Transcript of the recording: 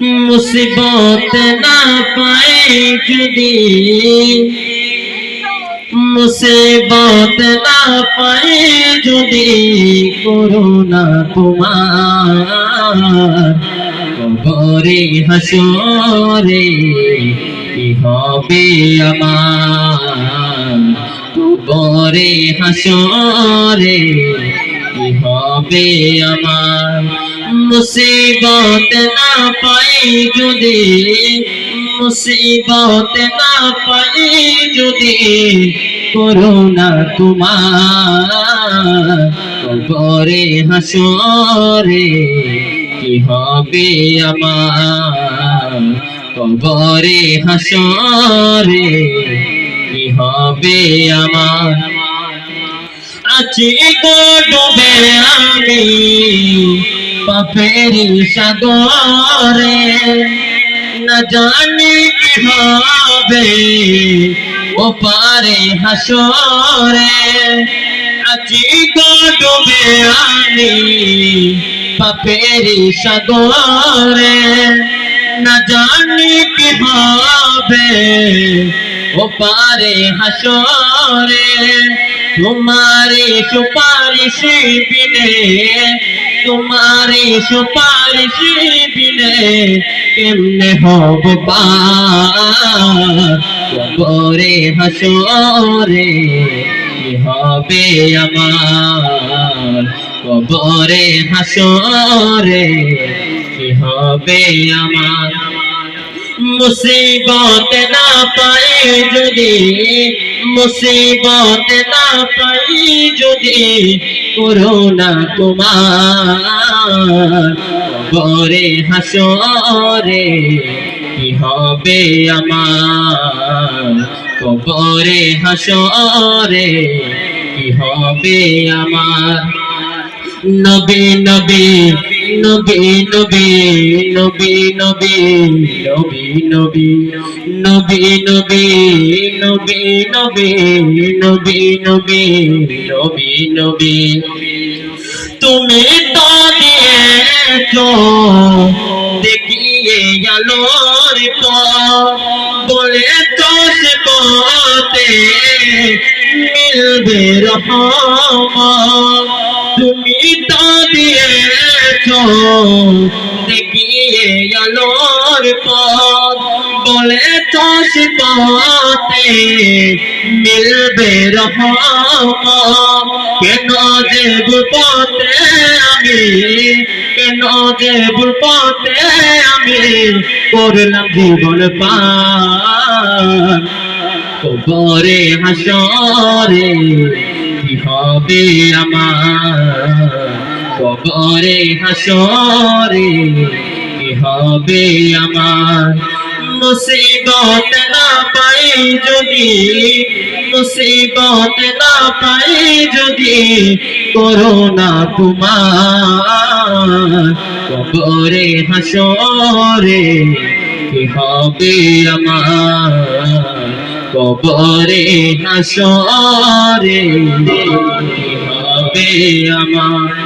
মুসিবত না পাই যদি, মুসিবত না পাই যদি, করুণা তোমার কবরে হাসরে কি হবে আমার, কবরে হাসরে কি হবে আমার। মুসিবত না পাই যদি, মুসিবত না পাই যদি, করুণা তোমার কবরে হাসরে কি হবে আমার, কবরে হাসরে কি হবে আমার। আছি গো ডুবে আমি পাপের সাগরে, না জানি কি হবে ও পারে হাসরে। আছি গো ডুবে আমি পাপের সাগরে, না জানি কি হবে ও পারে হাসরে। तुम्हारे सुपारिश बिने, तुम्हारे सुपारिश बिने केमने होब पार, कबरे हासरे কি হবে আমার, কবরে হাসরে কি হবে আমার। মুসিবত না পাই যদি, মুসিবত না পাই যদি, করুণা তোমার কবরে হাসরে কি হবে আমার, কবরে হাসরে কি হবে আমার। নবী নবী নবী নবী নবী নবী নবী নবী নবী নবী নবী নবী নবী নবী নবী নবী। তুমি তো দিয়েছো দেখিয়ে আলোর পথ, বলে তো সে পথে মিলবে রহমত। তুমি তো দিয়েছো দেখিয়ে আলোর পথ, বলে তো সে পথে মিলবে রহমত। কেন যে পথে আমি, কেন যে পথে আমি করলাম জীবন পার, কবরে হাসরে কি হবে আমার, কবরে হাসরে কি হবে আমার। মুসিবত না পাই যদি, মুসিবত না পাই যদি, করুণা তোমার কবরে হাসরে কি হবে আমার, কবরে হাসরে কি হবে আমার।